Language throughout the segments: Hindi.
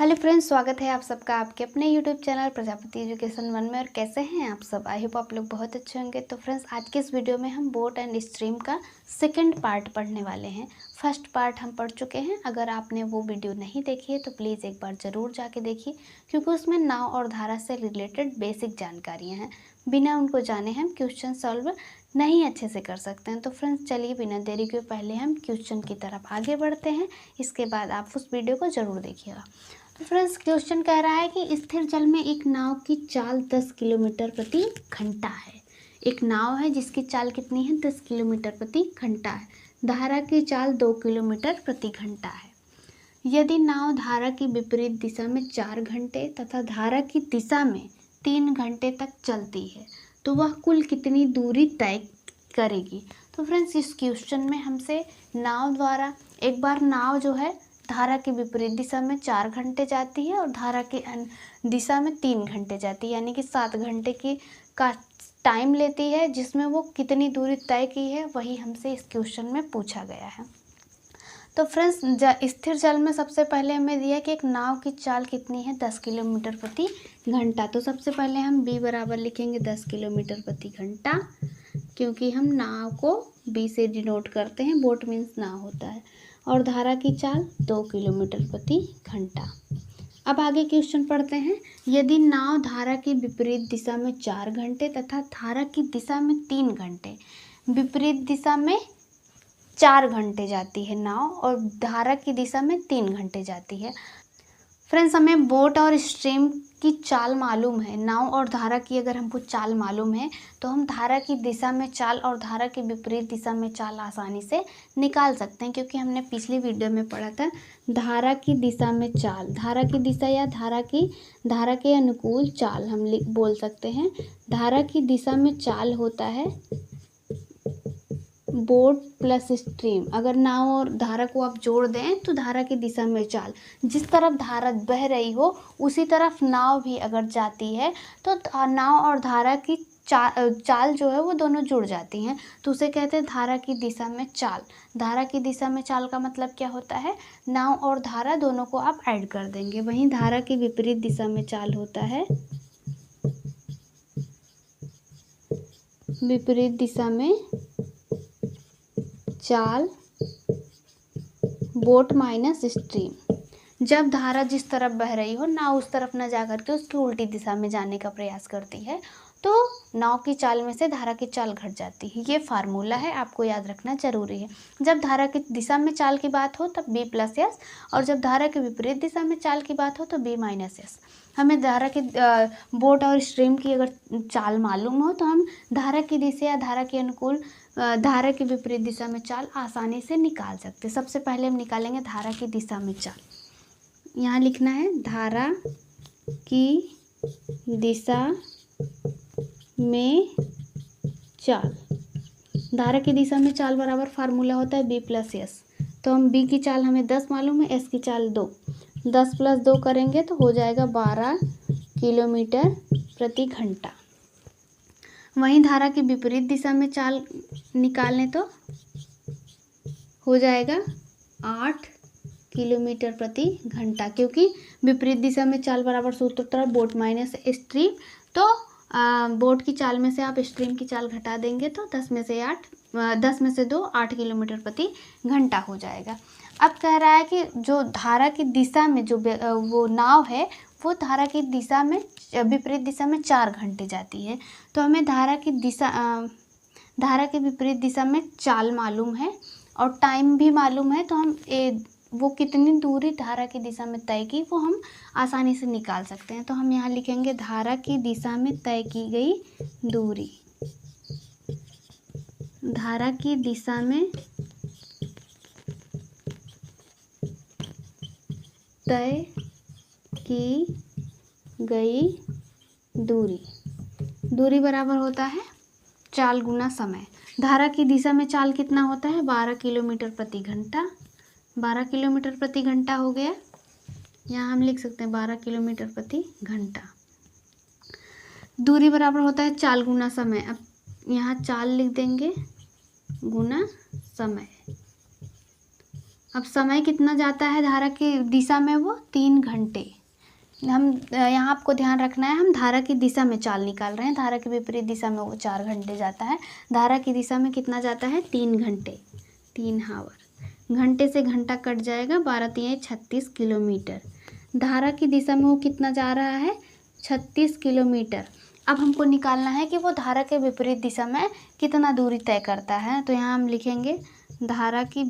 हेलो फ्रेंड्स, स्वागत है आप सबका आपके अपने यूट्यूब चैनल प्रजापति एजुकेशन 1 में। और कैसे हैं आप सब? आई होप आप लोग बहुत अच्छे होंगे। तो फ्रेंड्स, आज के इस वीडियो में हम बोट एंड स्ट्रीम का सेकंड पार्ट पढ़ने वाले हैं। फर्स्ट पार्ट हम पढ़ चुके हैं। अगर आपने वो वीडियो नहीं देखी है तो प्लीज़ एक बार ज़रूर जाके देखिए, क्योंकि उसमें नाव और धारा से रिलेटेड बेसिक जानकारियाँ हैं। बिना उनको जाने हम क्वेश्चन सॉल्व नहीं अच्छे से कर सकते हैं। तो फ्रेंड्स, चलिए बिना देरी के पहले हम क्वेश्चन की तरफ आगे बढ़ते हैं। इसके बाद आप उस वीडियो को ज़रूर देखिएगा। तो फ्रेंड्स, क्वेश्चन कह रहा है कि स्थिर जल में एक नाव की चाल 10 किलोमीटर प्रति घंटा है। एक नाव है जिसकी चाल कितनी है? 10 किलोमीटर प्रति घंटा है। धारा की चाल 2 किलोमीटर प्रति घंटा है। यदि नाव धारा की विपरीत दिशा में 4 घंटे तथा धारा की दिशा में 3 घंटे तक चलती है तो वह कुल कितनी दूरी तय करेगी? तो फ्रेंड्स, इस क्वेश्चन में हमसे नाव द्वारा एक बार नाव जो है धारा की विपरीत दिशा में 4 घंटे जाती है और धारा की दिशा में 3 घंटे जाती है, यानी कि 7 घंटे की का टाइम लेती है, जिसमें वो कितनी दूरी तय की है वही हमसे इस क्वेश्चन में पूछा गया है। तो फ्रेंड्स, स्थिर जल में सबसे पहले हमें दिया कि एक नाव की चाल कितनी है? 10 किलोमीटर प्रति घंटा। तो सबसे पहले हम b बराबर लिखेंगे 10 किलोमीटर प्रति घंटा, क्योंकि हम नाव को b से डिनोट करते हैं। बोट मीन्स नाव होता है। और धारा की चाल 2 किलोमीटर प्रति घंटा। अब आगे क्वेश्चन पढ़ते हैं। यदि नाव धारा की विपरीत दिशा में 4 घंटे तथा धारा की दिशा में 3 घंटे, विपरीत दिशा में 4 घंटे जाती है नाव और धारा की दिशा में 3 घंटे जाती है। फ्रेंड्स, हमें बोट और स्ट्रीम की चाल मालूम है। नाव और धारा की अगर हमको चाल मालूम है तो हम धारा की दिशा में चाल और धारा की विपरीत दिशा में चाल आसानी से निकाल सकते हैं, क्योंकि हमने पिछली वीडियो में पढ़ा था धारा की दिशा में चाल। धारा की दिशा या धारा के अनुकूल चाल हम बोल सकते हैं। धारा की दिशा में चाल होता है बोट प्लस स्ट्रीम। अगर नाव और धारा को आप जोड़ दें तो धारा की दिशा में चाल, जिस तरफ धारा बह रही हो उसी तरफ नाव भी अगर जाती है तो नाव और धारा की चाल जो है वो दोनों जुड़ जाती हैं, तो उसे कहते हैं धारा की दिशा में चाल। धारा की दिशा में चाल का मतलब क्या होता है? नाव और धारा दोनों को आप ऐड कर देंगे। वहीं धारा की विपरीत दिशा में चाल होता है विपरीत दिशा में चाल बोट माइनस स्ट्रीम। जब धारा जिस तरफ बह रही हो नाव उस तरफ न जा करके उसकी उल्टी दिशा में जाने का प्रयास करती है तो नाव की चाल में से धारा की चाल घट जाती है। ये फार्मूला है, आपको याद रखना जरूरी है। जब धारा की दिशा में चाल की बात हो तब b प्लस एस, और जब धारा की विपरीत दिशा में चाल की बात हो तो b माइनस एस। हमें धारा की बोट और स्ट्रीम की अगर चाल मालूम हो तो हम धारा की दिशा या धारा के अनुकूल धारा की विपरीत दिशा में चाल आसानी से निकाल सकते। सबसे पहले हम निकालेंगे धारा की दिशा में चाल। यहाँ लिखना है धारा की दिशा में चाल। धारा की दिशा में चाल बराबर फार्मूला होता है b प्लस एस। तो हम b की चाल हमें 10 मालूम है, s की चाल 2। 10 प्लस 2 करेंगे तो हो जाएगा 12 किलोमीटर प्रति घंटा। वहीं धारा की विपरीत दिशा में चाल निकालें तो हो जाएगा 8 किलोमीटर प्रति घंटा, क्योंकि विपरीत दिशा में चाल बराबर सूत्र होता है बोट माइनस स्ट्रीम। तो बोट की चाल में से आप स्ट्रीम की चाल घटा देंगे तो 10 में से 2 8 किलोमीटर प्रति घंटा हो जाएगा। अब कह रहा है कि जो धारा की दिशा में जो वो नाव है वो धारा की दिशा में विपरीत दिशा में 4 घंटे जाती है। तो हमें धारा की विपरीत दिशा में चाल मालूम है और टाइम भी मालूम है, तो हम वो कितनी दूरी धारा की दिशा में तय की वो हम आसानी से निकाल सकते हैं। तो हम यहाँ लिखेंगे धारा की दिशा में तय की गई दूरी। धारा की दिशा में तय की गई दूरी बराबर होता है चाल गुना समय। धारा की दिशा में चाल कितना होता है? 12 किलोमीटर प्रति घंटा। 12 किलोमीटर प्रति घंटा हो गया। यहाँ हम लिख सकते हैं 12 किलोमीटर प्रति घंटा। दूरी बराबर होता है चाल गुना समय। अब यहाँ चाल लिख देंगे गुना समय। अब समय कितना जाता है धारा की दिशा में, वो 3 घंटे। हम यहाँ आपको ध्यान रखना है, हम धारा की दिशा में चाल निकाल रहे हैं, धारा की विपरीत दिशा में वो 4 घंटे जाता है, धारा की दिशा में कितना जाता है 3 घंटे, 3 हावर। घंटे से घंटा कट जाएगा, 12 तियां 36 किलोमीटर। धारा की दिशा में वो कितना जा रहा है 36 किलोमीटर। अब हमको निकालना है कि वो धारा के विपरीत दिशा में कितना दूरी तय करता है। तो यहाँ हम लिखेंगे धारा की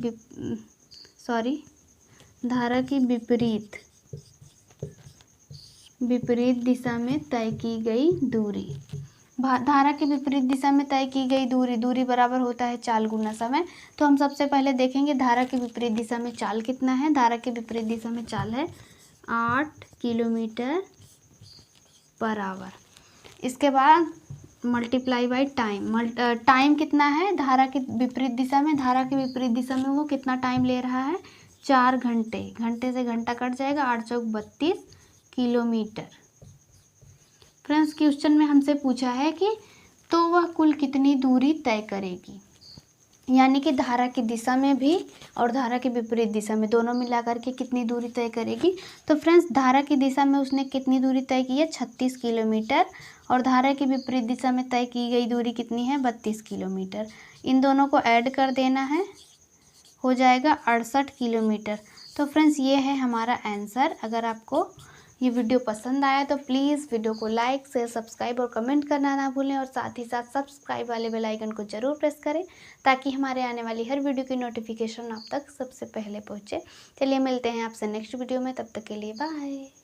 विपरीत दिशा में तय की गई दूरी। धारा की विपरीत दिशा में तय की गई दूरी बराबर होता है चाल गुना समय। तो हम सबसे पहले देखेंगे धारा की विपरीत दिशा में चाल कितना है। धारा की विपरीत दिशा में चाल है 8 किलोमीटर पर आवर। इसके बाद मल्टीप्लाई बाई टाइम। टाइम कितना है धारा की विपरीत दिशा में, धारा की विपरीत दिशा में वो कितना टाइम ले रहा है 4 घंटे। घंटे से घंटा कट जाएगा, 8 चौक 32 किलोमीटर। फ्रेंड्स क्वेश्चन में हमसे पूछा है कि तो वह कुल कितनी दूरी तय करेगी, यानी कि धारा की दिशा में भी और धारा के विपरीत दिशा में दोनों मिलाकर के कितनी दूरी तय करेगी। तो फ्रेंड्स धारा की दिशा में उसने कितनी दूरी तय की है 36 किलोमीटर, और धारा की विपरीत दिशा में तय की गई दूरी कितनी है 32 किलोमीटर। इन दोनों को ऐड कर देना है, हो जाएगा 68 किलोमीटर। तो फ्रेंड्स ये है हमारा आंसर। अगर आपको ये वीडियो पसंद आया तो प्लीज़ वीडियो को लाइक शेयर सब्सक्राइब और कमेंट करना ना भूलें, और साथ ही साथ सब्सक्राइब वाले बेल आइकन को ज़रूर प्रेस करें ताकि हमारे आने वाली हर वीडियो की नोटिफिकेशन आप तक सबसे पहले पहुँचे। चलिए मिलते हैं आपसे नेक्स्ट वीडियो में, तब तक के लिए बाय।